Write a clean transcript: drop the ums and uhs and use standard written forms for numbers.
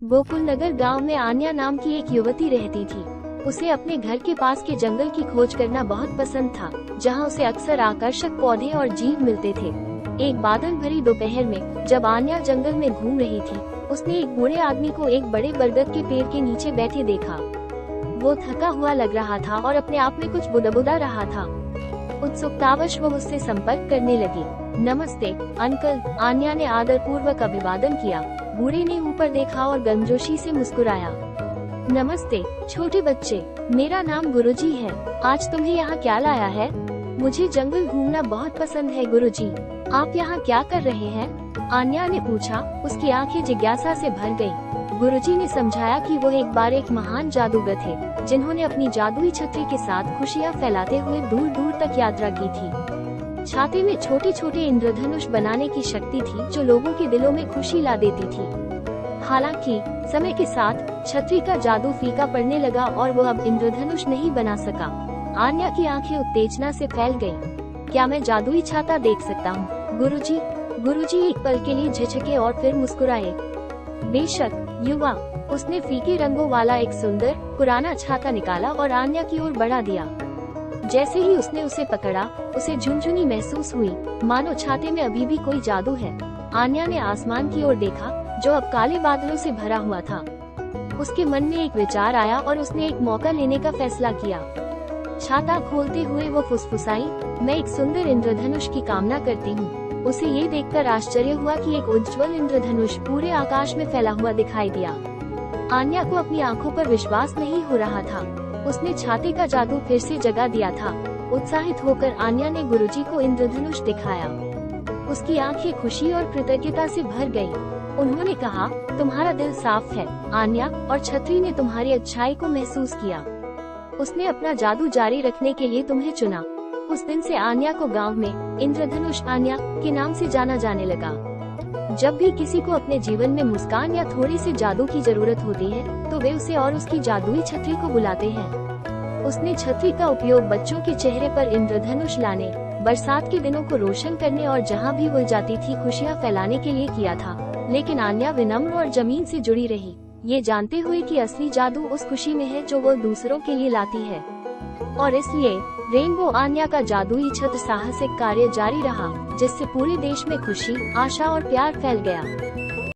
गोकुल नगर गाँव में आन्या नाम की एक युवती रहती थी। उसे अपने घर के पास के जंगल की खोज करना बहुत पसंद था, जहां उसे अक्सर आकर्षक पौधे और जीव मिलते थे। एक बादल भरी दोपहर में जब आन्या जंगल में घूम रही थी, उसने एक बूढ़े आदमी को एक बड़े बरगद के पेड़ के नीचे बैठे देखा। वो थका हुआ लग रहा था और अपने आप में कुछ बुदबुदा रहा था। उत्सुकतावश वो उससे संपर्क करने लगी। नमस्ते अंकल, आन्या ने आदर पूर्वक अभिवादन किया। बूढ़े ने ऊपर देखा और गर्मजोशी से मुस्कुराया। नमस्ते छोटे बच्चे, मेरा नाम गुरुजी है। आज तुम्हें यहाँ क्या लाया है? मुझे जंगल घूमना बहुत पसंद है गुरुजी। आप यहाँ क्या कर रहे हैं? आन्या ने पूछा। उसकी आंखें जिज्ञासा से भर गईं। गुरुजी ने समझाया कि वो एक बार एक महान जादूगर थे, जिन्होंने अपनी जादुई छतरी के साथ खुशियाँ फैलाते हुए दूर दूर तक यात्रा की थी। छाते में छोटे छोटे इंद्रधनुष बनाने की शक्ति थी, जो लोगों के दिलों में खुशी ला देती थी। हालांकि समय के साथ छतरी का जादू फीका पड़ने लगा और वो अब इंद्रधनुष नहीं बना सका। आन्या की आंखें उत्तेजना से फैल गईं। क्या मैं जादुई छाता देख सकता हूँ गुरुजी? गुरुजी एक पल के लिए झिझके और फिर मुस्कुराए। बेशक युवा। उसने फीके रंगों वाला एक सुंदर पुराना छाता निकाला और आन्या की ओर बढ़ा दिया। जैसे ही उसने उसे पकड़ा, उसे झुनझुनी महसूस हुई, मानो छाते में अभी भी कोई जादू है। आन्या ने आसमान की ओर देखा, जो अब काले बादलों से भरा हुआ था। उसके मन में एक विचार आया और उसने एक मौका लेने का फैसला किया। छाता खोलते हुए वो फुसफुसाई, मैं एक सुंदर इंद्रधनुष की कामना करती हूँ। उसे ये देखकर आश्चर्य हुआ कि एक उज्ज्वल इंद्रधनुष पूरे आकाश में फैला हुआ दिखाई दिया। आन्या को अपनी आंखों पर विश्वास नहीं हो रहा था। उसने छाते का जादू फिर से जगा दिया था। उत्साहित होकर आन्या ने गुरुजी को इंद्रधनुष दिखाया। उसकी आंखें खुशी और कृतज्ञता से भर गईं। उन्होंने कहा, तुम्हारा दिल साफ है आन्या, और छतरी ने तुम्हारी अच्छाई को महसूस किया। उसने अपना जादू जारी रखने के लिए तुम्हें चुना। उस दिन से आन्या को गांव में इंद्रधनुष आन्या के नाम से जाना जाने लगा। जब भी किसी को अपने जीवन में मुस्कान या थोड़ी सी जादू की जरूरत होती है, तो वे उसे और उसकी जादुई छतरी को बुलाते हैं। उसने छतरी का उपयोग बच्चों के चेहरे पर इंद्रधनुष लाने, बरसात के दिनों को रोशन करने और जहाँ भी वो जाती थी खुशियाँ फैलाने के लिए किया था। लेकिन आन्या विनम्र और जमीन से जुड़ी रही, ये जानते हुए कि असली जादू उस खुशी में है जो वो दूसरों के लिए लाती है। और इसलिए रेनबो आन्या का जादुई छत्र साहसिक कार्य जारी रहा, जिससे पूरे देश में खुशी, आशा और प्यार फैल गया।